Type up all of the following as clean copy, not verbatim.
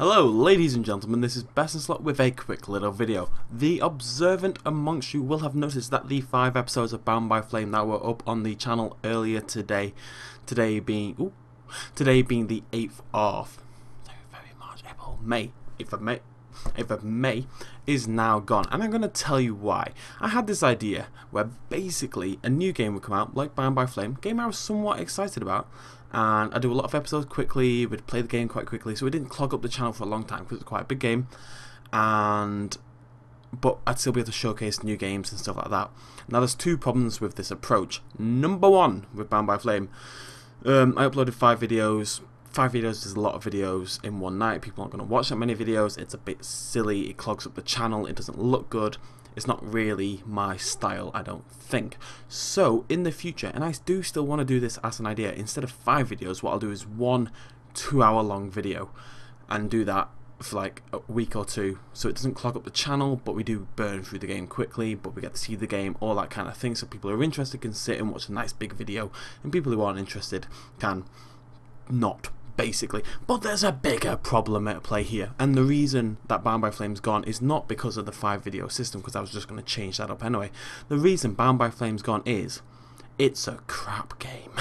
Hello ladies and gentlemen, this is BestInSlot with a quick little video. The observant amongst you will have noticed that the 5 episodes of Bound by Flame that were up on the channel earlier today, today being the 8th of March, April, May, 8th of May, is now gone, and I'm going to tell you why. I had this idea where basically a new game would come out, like Bound by Flame, game I was somewhat excited about, and I do a lot of episodes quickly, would play the game quite quickly, so it didn't clog up the channel for a long time because it's quite a big game, but I'd still be able to showcase new games and stuff like that. Now there's 2 problems with this approach. Number 1 with Bound by Flame, I uploaded 5 videos. 5 videos is a lot of videos in one night. People aren't going to watch that many videos. It's a bit silly, it clogs up the channel, it doesn't look good. It's not really my style, I don't think. So, in the future, and I do still want to do this as an idea, instead of 5 videos, what I'll do is 1 2-hour long video, and do that for like a week or 2, so it doesn't clog up the channel, but we do burn through the game quickly, but we get to see the game, all that kind of thing, so people who are interested can sit and watch a nice big video, and people who aren't interested can not, basically. But there's a bigger problem at play here, and the reason that Bound by Flame's gone is not because of the 5 video system, because I was just going to change that up anyway. The reason Bound by Flame's gone is it's a crap game.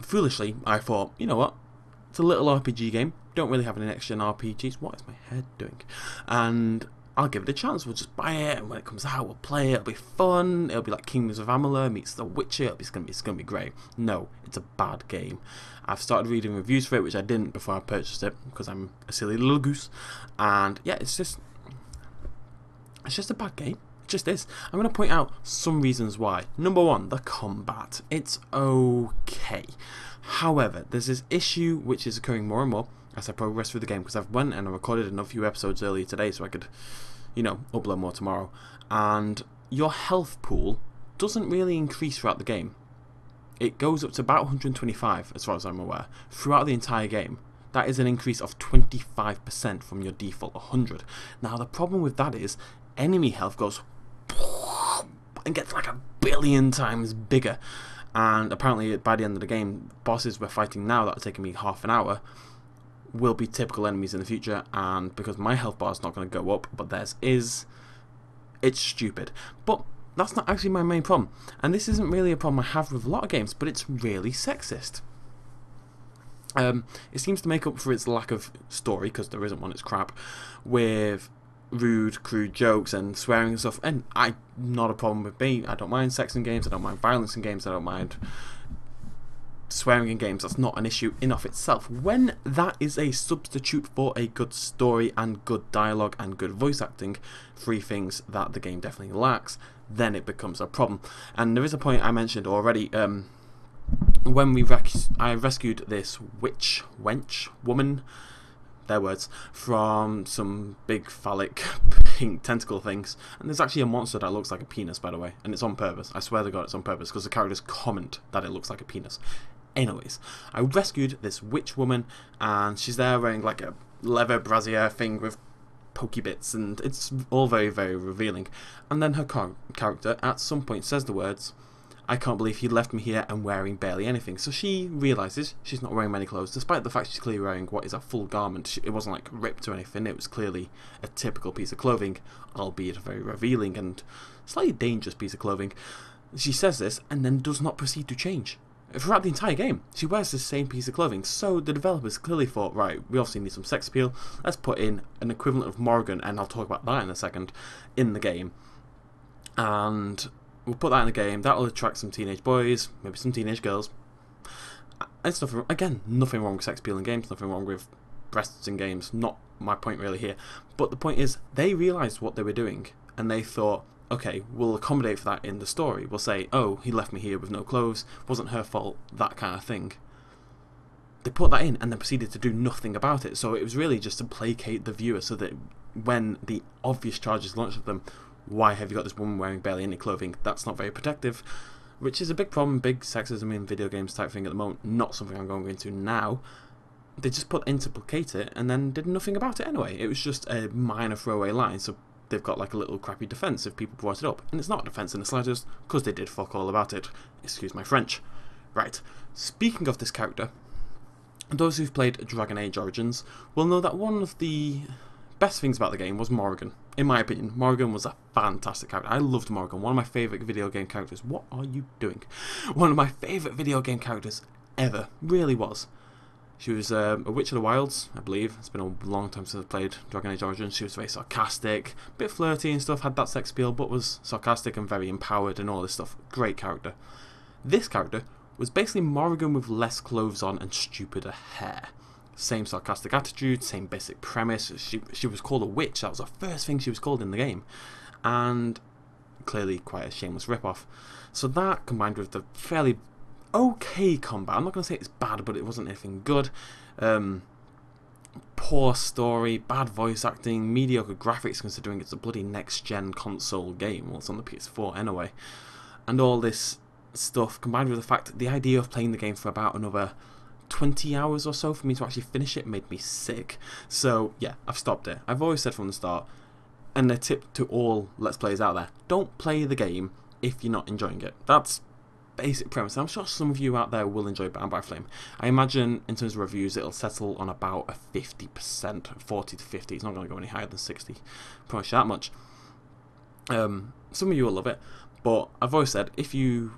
Foolishly, I thought, you know what, it's a little RPG game, don't really have any next gen RPGs, what is my head doing, and I'll give it a chance. We'll just buy it, and when it comes out, we'll play it. It'll be fun. It'll be like Kingdoms of Amalur meets The Witcher. It's gonna be great. No, it's a bad game. I've started reading reviews for it, which I didn't before I purchased it because I'm a silly little goose. And yeah, it's just a bad game. It just is. I'm gonna point out some reasons why. Number 1, the combat. It's okay. However, there's this issue which is occurring more and more as I progress through the game, because I've went and I recorded a few episodes earlier today so I could, you know, upload more tomorrow, and your health pool doesn't really increase throughout the game. It goes up to about 125 as far as I'm aware throughout the entire game. That is an increase of 25% from your default 100. Now the problem with that is enemy health goes and gets like 1,000,000,000 times bigger, and apparently by the end of the game, bosses we're fighting now that are taking me half an hour will be typical enemies in the future, and because my health bar is not going to go up, but theirs is, it's stupid. But that's not actually my main problem, and this isn't really a problem I have with a lot of games, but it's really sexist. It seems to make up for its lack of story, because there isn't one, it's crap, with rude, crude jokes and swearing and stuff, and not a problem with me. I don't mind sex in games, I don't mind violence in games, I don't mind swearing in games. That's not an issue in of itself. When that is a substitute for a good story and good dialogue and good voice acting, 3 things that the game definitely lacks, then it becomes a problem. And there is a point I mentioned already, when I rescued this wench woman, their words, from some big phallic pink tentacle things, and there's actually a monster that looks like a penis, by the way, and it's on purpose. I swear to God it's on purpose, because the characters comment that it looks like a penis. Anyways, I rescued this witch woman, and she's there wearing like a leather brassiere thing with pokey bits, and it's all very, very revealing. And then her character at some point says the words, "I can't believe he left me here and wearing barely anything." So she realises she's not wearing many clothes, despite the fact she's clearly wearing what is a full garment. It wasn't like ripped or anything, it was clearly a typical piece of clothing, albeit a very revealing and slightly dangerous piece of clothing. She says this and then does not proceed to change. Throughout the entire game, she wears the same piece of clothing, so the developers clearly thought, right, we obviously need some sex appeal, let's put in an equivalent of Morrigan, and I'll talk about that in a second, in the game. And we'll put that in the game, that'll attract some teenage boys, maybe some teenage girls. It's nothing, again, nothing wrong with sex appeal in games, nothing wrong with breasts in games, not my point really here. But the point is, they realised what they were doing, and they thought, okay, we'll accommodate for that in the story. We'll say, oh, he left me here with no clothes, wasn't her fault, that kind of thing. They put that in and then proceeded to do nothing about it. So it was really just to placate the viewer, so that when the obvious charges launched at them, why have you got this woman wearing barely any clothing? That's not very protective, which is a big problem, big sexism in video games type thing at the moment, not something I'm going into now. They just put in to placate it and then did nothing about it anyway. It was just a minor throwaway line, so they've got like a little crappy defence if people brought it up, and it's not a defence in the slightest, because they did fuck all about it. Excuse my French. Right, speaking of this character, Those who've played Dragon Age Origins will know that one of the best things about the game was Morrigan. In my opinion, Morrigan was a fantastic character. I loved Morrigan, one of my favourite video game characters. What are you doing? One of my favourite video game characters ever, really was. She was a Witch of the Wilds, I believe. It's been a long time since I played Dragon Age Origins. She was very sarcastic, a bit flirty and stuff, had that sex appeal, but was sarcastic and very empowered and all this stuff. Great character. This character was basically Morrigan with less clothes on and stupider hair. Same sarcastic attitude, same basic premise. She was called a witch. That was the first thing she was called in the game. And clearly quite a shameless ripoff. So that, combined with the fairly okay combat, I'm not going to say it's bad, but it wasn't anything good. Poor story, bad voice acting, mediocre graphics considering it's a bloody next-gen console game. Well, it's on the PS4 anyway. And all this stuff, combined with the fact that the idea of playing the game for about another 20 hours or so for me to actually finish it made me sick. So yeah, I've stopped it. I've always said from the start, and a tip to all Let's Players out there, don't play the game if you're not enjoying it. That's basic premise. I'm sure some of you out there will enjoy Bound by Flame. I imagine in terms of reviews it'll settle on about a 50%, 40 to 50. It's not going to go any higher than 60. Promise you that much. Some of you will love it, but I've always said if you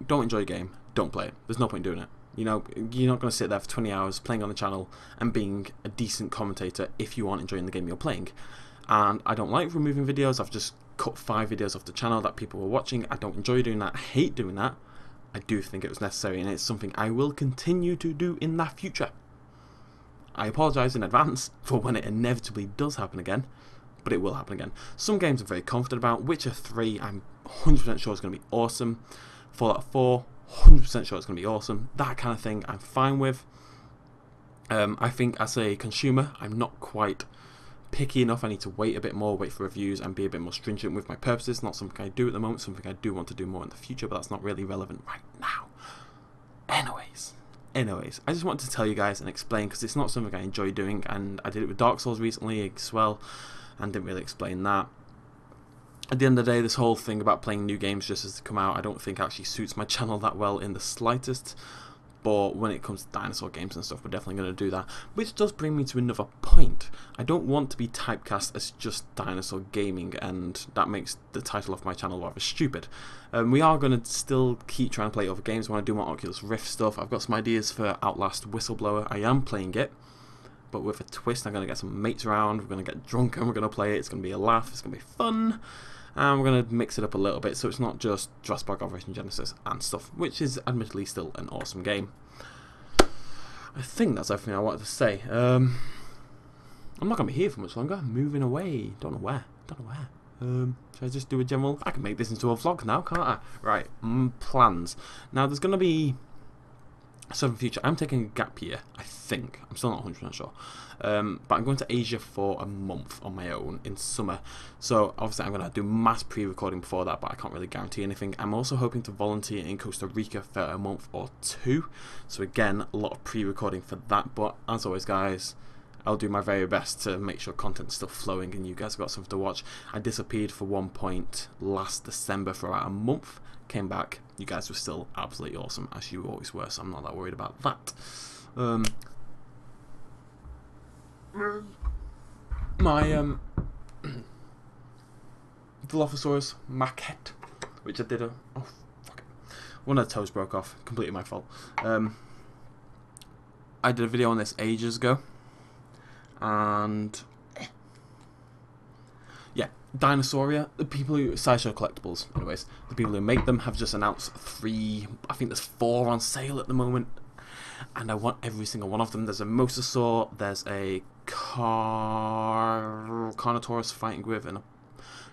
don't enjoy a game, don't play it. There's no point in doing it. You know, you're not going to sit there for 20 hours playing on the channel and being a decent commentator if you aren't enjoying the game you're playing. And I don't like removing videos. I've just cut 5 videos off the channel that people were watching. I don't enjoy doing that. I hate doing that. I do think it was necessary, and it's something I will continue to do in the future. I apologise in advance for when it inevitably does happen again, but it will happen again. Some games I'm very confident about. Witcher 3, I'm 100% sure it's going to be awesome. Fallout 4, 100% sure it's going to be awesome. That kind of thing I'm fine with. I think as a consumer, I'm not quite picky enough. I need to wait a bit more, wait for reviews, and be a bit more stringent with my purposes. Not something I do at the moment, something I do want to do more in the future, but that's not really relevant right now. Anyways, I just wanted to tell you guys and explain, because it's not something I enjoy doing, and I did it with Dark Souls recently as well, and didn't really explain that. At the end of the day, this whole thing about playing new games just as they come out, I don't think actually suits my channel that well in the slightest. But when it comes to dinosaur games and stuff, we're definitely going to do that. Which does bring me to another point. I don't want to be typecast as just dinosaur gaming, and that makes the title of my channel rather stupid. We are going to still keep trying to play other games. I want to do more Oculus Rift stuff. I've got some ideas for Outlast Whistleblower. I am playing it, but with a twist. I'm going to get some mates around. We're going to get drunk and we're going to play it. It's going to be a laugh. It's going to be fun. And we're going to mix it up a little bit so it's not just Jurassic Park Operation Genesis and stuff, which is admittedly still an awesome game. I think that's everything I wanted to say. I'm not going to be here for much longer. I'm moving away. Don't know where. Should I just do a general... I can make this into a vlog now, can't I? Right, plans. Now, there's going to be... Southern Future. I'm taking a gap year, I think. I'm still not 100% sure. But I'm going to Asia for a month on my own in summer. So obviously I'm going to do mass pre-recording before that, but I can't really guarantee anything. I'm also hoping to volunteer in Costa Rica for a month or 2. So again, a lot of pre-recording for that. But as always, guys, I'll do my very best to make sure content's still flowing and you guys have got something to watch. I disappeared for one point last December for about a month. Came back, you guys were still absolutely awesome, as you always were, so I'm not that worried about that. My Dilophosaurus maquette, which I did oh fuck it, one of the toes broke off, completely my fault. I did a video on this ages ago, and yeah, Dinosauria, the people who... Sideshow Collectibles, anyways. The people who make them have just announced 3... I think there's 4 on sale at the moment. And I want every single one of them. There's a Mosasaur, there's a Carnotaurus fighting with, and a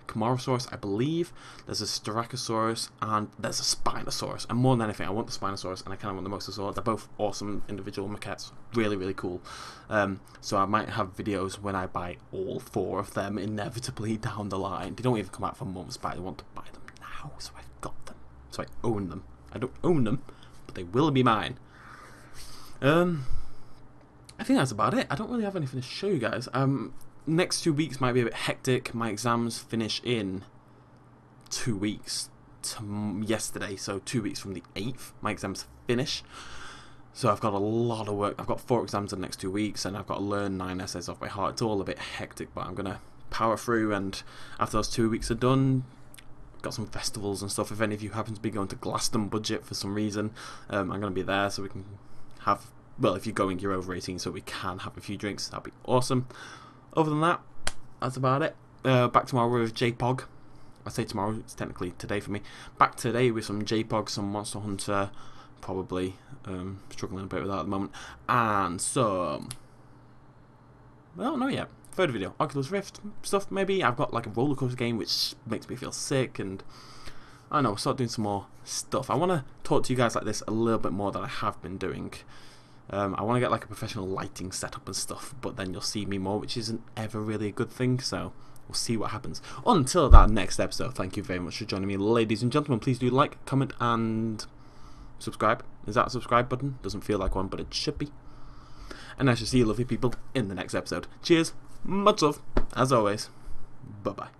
Camarasaurus, I believe. There's a Styracosaurus, and there's a Spinosaurus. And more than anything, I want the Spinosaurus, and I kind of want the Mosasaur. They're both awesome individual maquettes. Really, really cool. So I might have videos when I buy all 4 of them, inevitably down the line. They don't even come out for months, but I want to buy them now, so I've got them. So I own them. I don't own them, but they will be mine. I think that's about it. I don't really have anything to show you guys. Next 2 weeks might be a bit hectic. My exams finish in 2 weeks yesterday, so 2 weeks from the 8th my exams finish. So I've got a lot of work. I've got 4 exams in the next 2 weeks, and I've got to learn 9 essays off by heart. It's all a bit hectic, but I'm going to power through, and after those 2 weeks are done, got some festivals and stuff. If any of you happen to be going to Glastonbury budget for some reason, I'm going to be there, so we can have, well, if you're going, you're over 18, so we can have a few drinks. That'd be awesome. Other than that, that's about it. Back tomorrow with JPOG. I say tomorrow, it's technically today for me. Back today with some JPOG, some Monster Hunter, probably. Struggling a bit with that at the moment. And some, well, not yet. Third video, Oculus Rift stuff maybe. I've got like a roller coaster game which makes me feel sick, and I don't know, start doing some more stuff. I want to talk to you guys like this a little bit more than I have been doing. I want to get like a professional lighting setup and stuff, but then you'll see me more, which isn't ever really a good thing, so we'll see what happens. Until that next episode, thank you very much for joining me, ladies and gentlemen. Please do like, comment, and subscribe. Is that a subscribe button? Doesn't feel like one, but it should be. And I shall see you lovely people in the next episode. Cheers, much love, as always. Bye-bye.